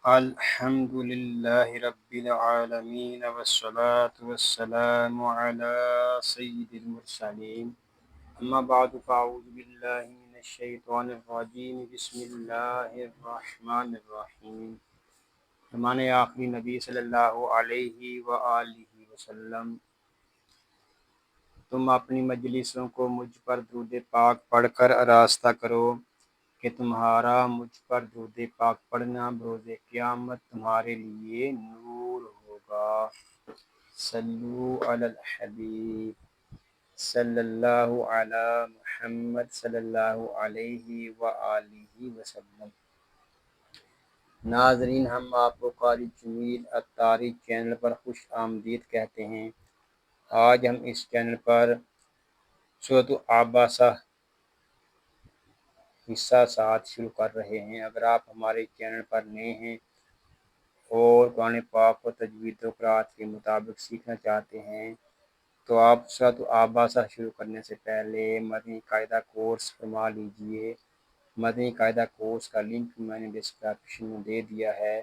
الحمد للہ رب العالمین والصلاة والسلام علی سید المرسلین اما بعد فاعوذ باللہ من الشیطان الرجیم بسم اللہ الرحمن الرحیم فرمان آخری نبی صلی اللہ علیہ وآلہ وسلم، تم اپنی مجلسوں کو مجھ پر درود پاک پڑھ کر آراستہ کرو کہ تمہارا مجھ پر درود پاک پڑھنا بروز قیامت تمہارے لیے نور ہوگا۔ صلو علی الحبیب صلی اللہ علی محمد صلی اللہ علیہ وآلہ وسلم۔ ناظرین، ہم آپ کو قاری جمیل اتاری چینل پر خوش آمدید کہتے ہیں۔ آج ہم اس چینل پر سورۃ عباسہ حصہ 7 شروع کر رہے ہیں۔ اگر آپ ہمارے چینل پر نئے ہیں اور قرآن پاک کو تجوید و قرأت کے مطابق سیکھنا چاہتے ہیں تو آپ سورۃ عباسہ شروع کرنے سے پہلے مدنی قاعدہ کورس فرما لیجئے۔ مدنی قاعدہ کورس کا لنک میں نے ڈسکرپشن میں دے دیا ہے،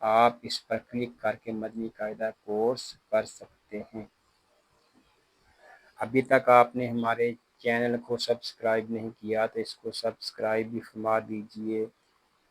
آپ اس پر کلک کر کے مدنی قاعدہ کورس کر سکتے ہیں۔ ابھی تک آپ نے ہمارے چینل کو سبسکرائب نہیں کیا تو اس کو سبسکرائب بھی فرما دیجئے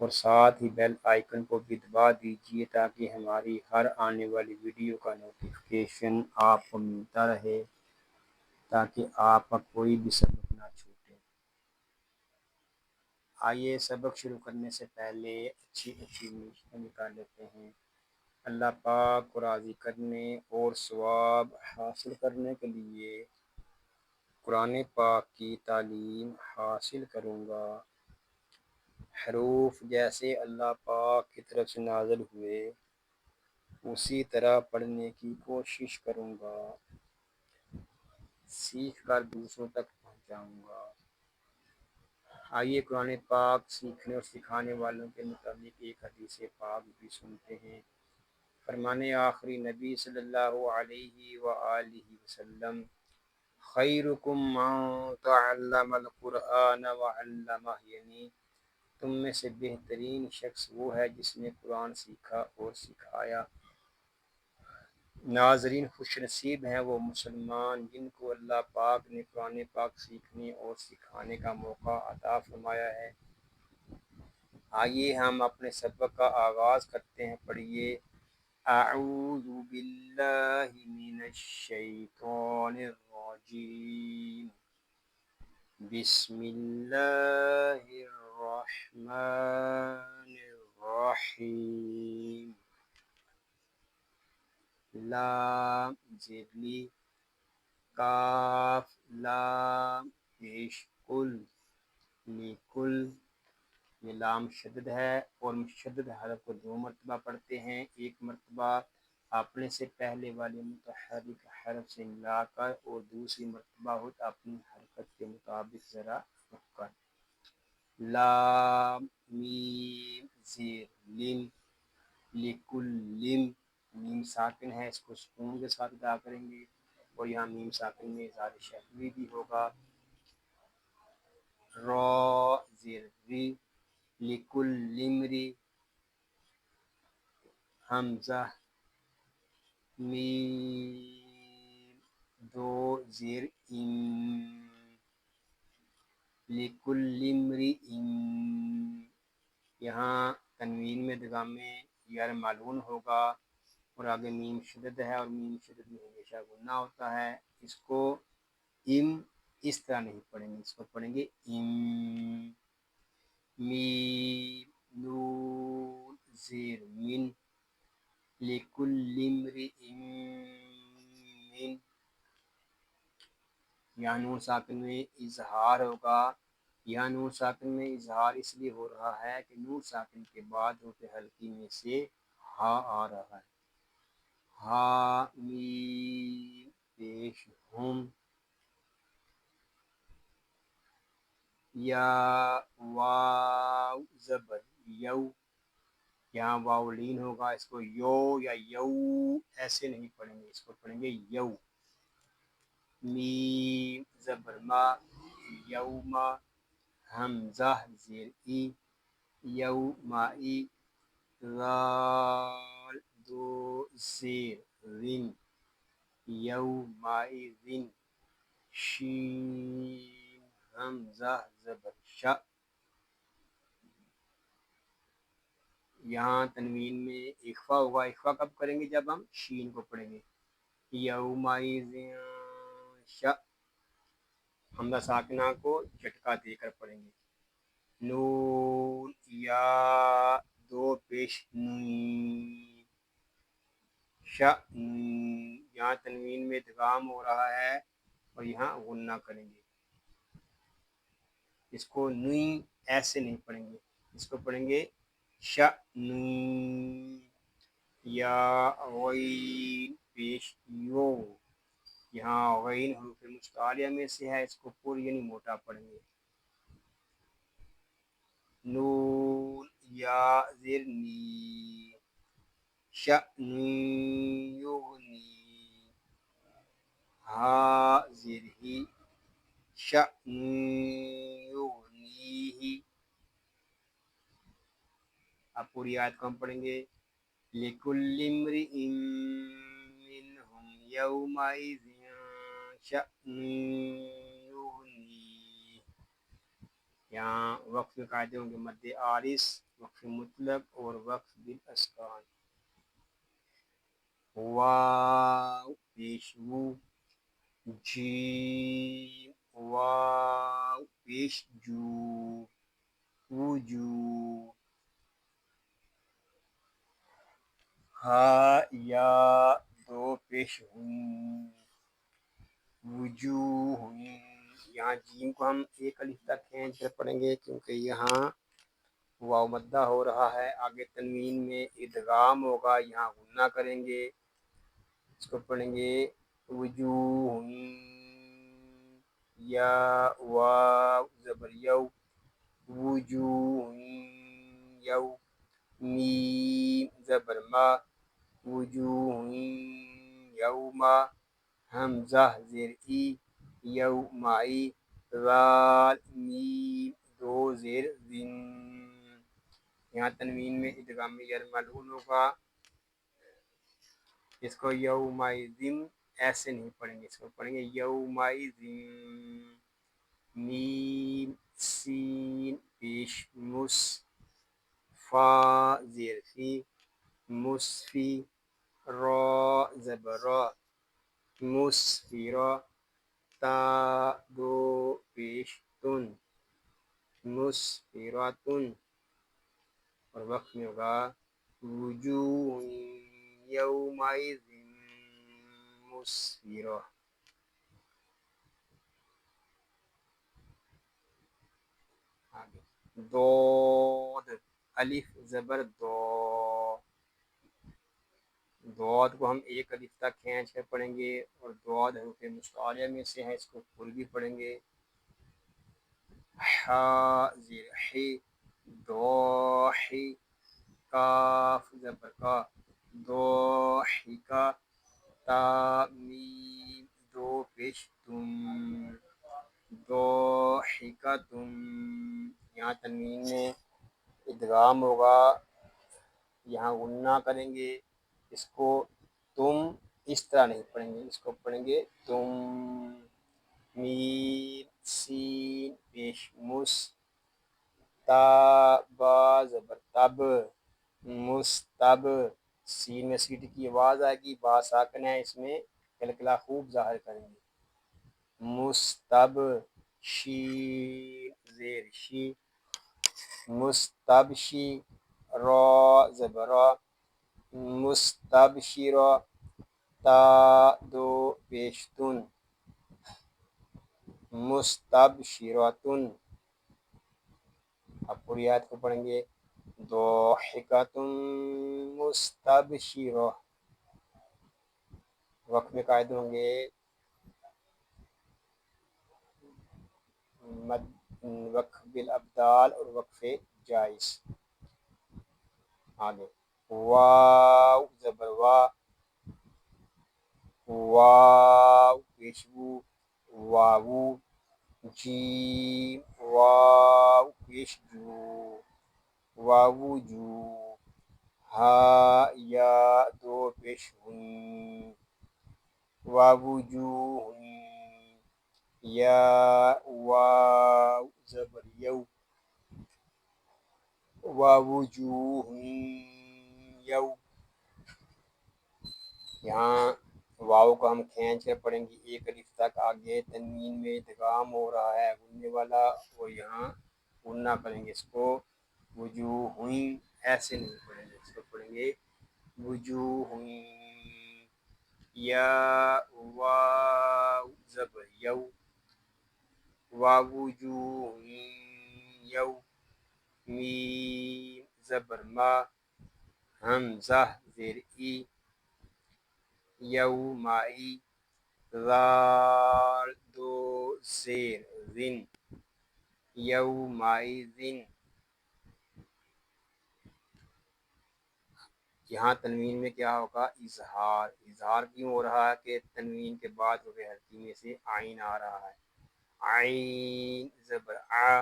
اور ساتھ ہی بیل آئیکن کو بھی دبا دیجئے تاکہ ہماری ہر آنے والی ویڈیو کا نوٹیفیکیشن آپ کو ملتا رہے، تاکہ آپ کا کوئی بھی سبق نہ چھوٹے۔ آئیے سبق شروع کرنے سے پہلے اچھی نیتیں نکال لیتے ہیں۔ اللہ پاک کو راضی کرنے اور ثواب حاصل کرنے کے لیے قرآن پاک کی تعلیم حاصل کروں گا۔ حروف جیسے اللہ پاک کی طرف سے نازل ہوئے اسی طرح پڑھنے کی کوشش کروں گا، سیکھ کر دوسروں تک پہنچاؤں گا۔ آئیے قرآن پاک سیکھنے اور سکھانے والوں کے متعلق ایک حدیث پاک بھی سنتے ہیں۔ فرمان آخری نبی صلی اللہ علیہ وآلہ وسلم، خیرکم من تعلم القرآن وعلمہ، یعنی تم میں سے بہترین شخص وہ ہے جس نے قرآن سیکھا اور سکھایا۔ ناظرین، خوش نصیب ہیں وہ مسلمان جن کو اللہ پاک نے قرآن پاک سیکھنے اور سکھانے کا موقع عطا فرمایا ہے۔ آئیے ہم اپنے سبق کا آغاز کرتے ہیں۔ پڑھیے، اعوذ باللہ من الشیطان الرجیم، بسم اللہ الرحمن الرحیم۔ لام زیرلی، کاف لام پیش کل، لکل، یہ لام شدد ہے اور مشدد حرف کو 2 مرتبہ پڑھتے ہیں، ایک مرتبہ اپنے سے پہلے والے متحرک حرف سے ملا کر اور دوسری مرتبہ خود اپنی حرکت کے مطابق ذرا رک کر۔ لام میم زیر لم، لکل لم، میم ساکن ہے، اس کو سکون کے ساتھ ادا کریں گے اور یہاں میم ساکن میں اظہار شفوی بھی ہوگا۔ را زیر ری، لکل لمری، حمزہ میم دو زیر ام، لکل امرئ، یہاں تنوین میں ادغام غیر معلوم ہوگا اور آگے میم شدد ہے اور میم شدد میں ہمیشہ غنہ ہوتا ہے۔ اس کو ام اس طرح نہیں پڑھیں گے، اس کو پڑھیں گے ام، میم نون زیر من، لکل امرئ من، یہاں نون ساکن میں اظہار ہوگا۔ یہاں نون ساکن میں اظہار اس لیے ہو رہا ہے کہ نون ساکن کے بعد حروف حلقی میں سے ہا آ رہا ہے۔ ہا میم پیش ہم، یا واو زبر یو، یہاں واو لین ہوگا، اس کو یو یا یو ایسے نہیں پڑھیں گے، اس کو پڑھیں گے یو۔ میم زبر ما، یوما، حمزہ زیر ای، یومائی، ذال دو زیر ذن یومئذ شین حمزہ زبر ش. یہاں تنوین میں اخفا ہوگا. اخفا کب کریں گے؟ جب ہم شین کو پڑھیں گے. یومئذ ش. حمزہ ساکنہ کو جھٹکا دے کر پڑھیں گے. نون یا دو پیش نون ش. یہاں تنوین میں ادغام ہو رہا ہے اور یہاں غنہ کریں گے. اس کو نوئی ایسے نہیں پڑھیں گے, اس کو پڑھیں گے ش نون یا غین پیش یو. یہاں غین حروف مستعلیہ میں سے ہے, اس کو پوری یعنی موٹا پڑھیں گے. نون یا زیر نی شأن یغنی ہا زیر ہی شأن یغنیہ. اب پوری آیت کو ہم پڑھیں گے. لِكُلِّ امْرِئٍ مِّنْهُمْ يَوْمَئِذٍ شَأْنٌ یغنیہ. یہاں وقف کے قاعدے ہوں گے مد عارض, وقف مطلق اور وقف بالاسکان. واو پیش وو جیم واو پیش جو وجو. ہا یا دو پیش ہوں وجوہ. یہاں جیم کو ہم ایک الف تک کھینچ کر پڑھیں گے کیونکہ یہاں واو مدہ ہو رہا ہے. آگے تنوین میں ادغام ہوگا, یہاں غنہ کریں گے. اس کو پڑھیں گے وجوہ یا واو زبر یو وجوہ یو میم زبر ما وجوہ یوما حمزہ زیر ای یومائی ذال میم دو زیر زن. یہاں تنوین میں ادغام غیر ملعون ہوگا, اس کو یومئذ ایسے نہیں پڑھیں گے, اس کو پڑھیں گے یومئذ. میم سین پیش مس فا زیر فی مسفی را زبر را مسفرا تا دو پیش تن مسفراتن. اور وقت میں ہوگا وجوہ یومئذ مسفرہ. ضاد الف زبر دو. ضاد کو ہم ایک الف تک کھینچ کر پڑھیں گے اور ضاد حروف مستعلیہ میں سے ہے, اس کو پوری بھی پڑھیں گے. حا زیر حی ضاحی کاف زبر کا ضاحکا تا میم دو پیش تم ضاحکتم. یہاں تنوین میں ادغام ہوگا, یہاں غنہ کریں گے. اس کو تم اس طرح نہیں پڑھیں گے, اس کو پڑھیں گے تم. میم سین پیش مس تا با زبر تب مستب. سین میں سیٹی کی آواز آئے گی, با ساکن ہے, اس میں کلکلا خوب ظاہر کریں گے. مستب شین زیر شی مستبشی را زبر را مستبشرا تا دو پیشتن مستبشراتن. اب پوری آیت کو پڑھیں گے ضاحکۃ مستبشرہ. وقت میں قائد ہوں گے وقف بالابدال اور وقف جائز. آگے واو زبر وا واو پیشو واو جیم واو پیش جو واو جو ہا یا دو پیش ہن، ووجوہ یا واو زبر یو، ووجوہ یو. یہاں واو کو ہم کھینچ کر پڑھیں گے ایک الف تک. آگے تنوین میں ادغام ہو رہا ہے غننے والا، اور یہاں غنہ کریں گے اس کو. وجوہ ایسے نہیں پڑھیں گے، اس کو پڑھیں گے وجوہ یا واو زبر یو، ووجوہ یو، میم زبر ما، حمزہ زیر ای، یومائی، ذال دو زیر ذن، یومئذ. یہاں تنوین میں کیا ہوگا؟ اظہار. اظہار کیوں ہو رہا ہے؟ کہ تنوین کے بعد ربع حلقی میں سے عین آ رہا ہے. عین زبر آ،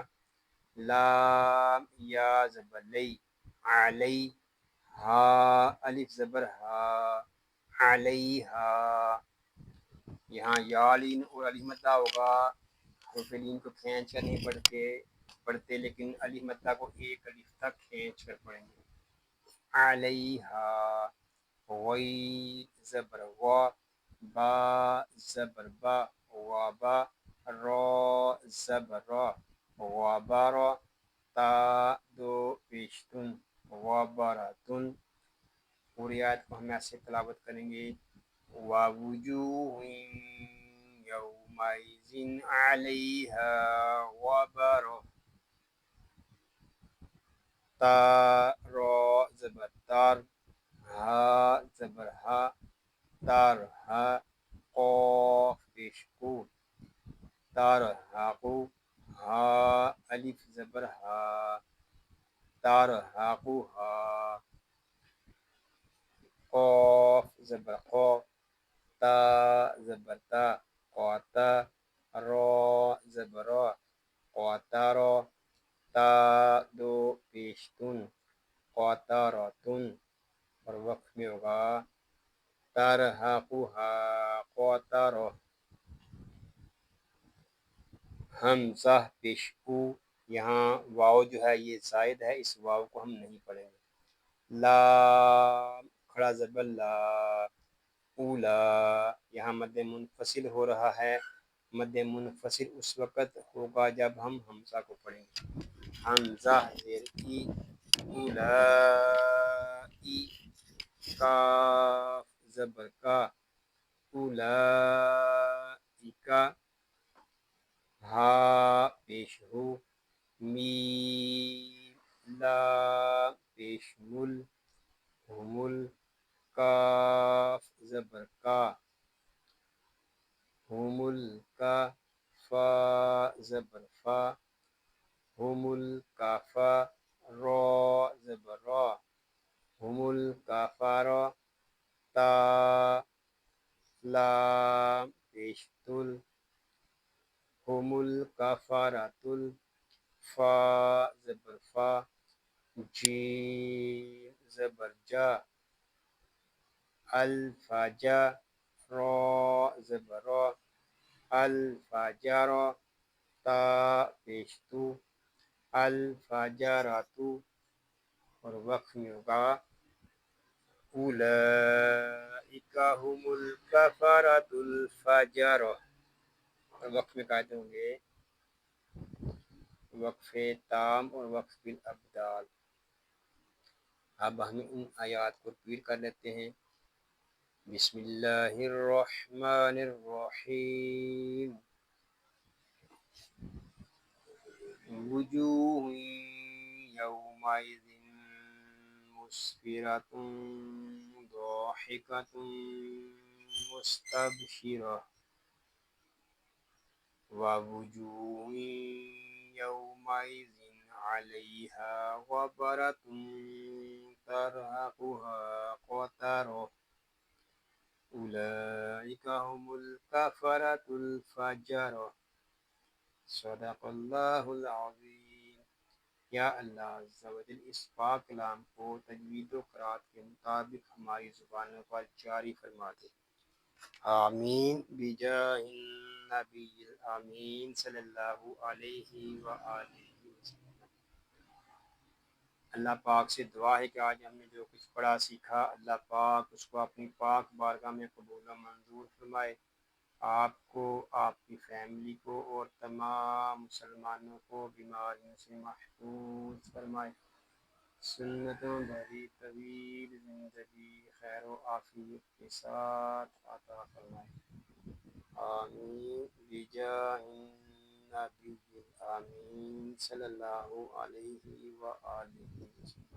لام یا زبر لی، علی، ہا الف زبر ہا، علیہا. یہاں یالین اور الف مدہ ہوگا. حروف لین کو کھینچ کر نہیں پڑھتے لیکن الف مدہ کو ایک الف تک کھینچ کر پڑھیں گے. علیہا، غی زبر وا، با زبر با، وابا، را زبر را، وابارا، تا دو پیشتن، وابارتن. پوری آیت کو ہم ایسے تلاوت کریں گے. وَوُجُوهٌ يَوْمَئِذٍ عَلَيْهَا غَبَرَةٌ، تا را زبر تار، ہا زبر ہا، تار ہا، قاف پیش کو، تار ہاقو، ہا الف زبر ہا، تار ہاقو ہا، قاف زبر قا، تا زبر تا، قاتا، را زبر را، قاتارا، تا دو پیشتن، قاتاراتن. اور وقت میں ہوگا ترہقها قاترہ. حمزہ پیش او، یہاں واو جو ہے یہ زائد ہے، اس واو کو ہم نہیں پڑھیں گے. لام کھڑا زبر لا، اولا. یہاں مد منفصل ہو رہا ہے. مد منفصل اس وقت ہوگا جب ہم حمزہ کو پڑھیں گے. حمزہ زیر ای، اولائی، کاف زبر کا، اولائکا، ہا پیش ہو، میم لام پیش مل، ہمل، کاف زبر کا، ہمل کا، فا زبر فا، ہمل کافا، را زبر را، ہمل کافارا، تا لام پیش تل، ہمل کافاراتل، فا زبر فا، جیم زبر جا، الفجا، را زبر را، الفجارا، تا پیش تو، الفجاراتو. اور وقف میں ہوگا اولئک هم الکفرۃ الفجرہ. اور وقف میں قاعدے ہوں گے وقف تام اور وقف بالابدال. اب ہم ان آیات کو ریپیٹ کر لیتے ہیں. بسم اللہ الرحمن الرحیم. وجوہ یومئذ مسفرۃ ضاحکۃ مستبشرہ، ووجوہ یومئذ علیہا غبرۃ ترہقها قترہ، اولئک هم الکفرۃ الفجرہ. صدق اللہ العظیم. یا اللہ عز و جل اس پاک کلام کو تجوید و قرات کے مطابق ہماری زبانوں پر جاری فرما دے، آمین بجاہ النبی الامین صلی اللہ علیہ وآلہ وسلم۔ اللہ پاک سے دعا ہے کہ آج ہم نے جو کچھ پڑھا سیکھا، اللہ پاک اس کو اپنی پاک بارگاہ میں قبول و منظور فرمائے، آپ کو، آپ کی فیملی کو اور تمام مسلمانوں کو بیماریوں سے محفوظ فرمائے، سنتوں بھری طویل زندگی خیر و عافیت کے ساتھ عطا فرمائے، آمین بجاہ النبی الامین صلی اللہ علیہ وآلہ وسلم۔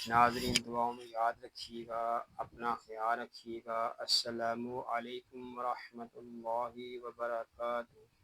ناظرین دعاؤں میں یاد رکھیے گا، اپنا خیال رکھیے گا۔ السلام علیکم ورحمۃ اللہ وبرکاتہ۔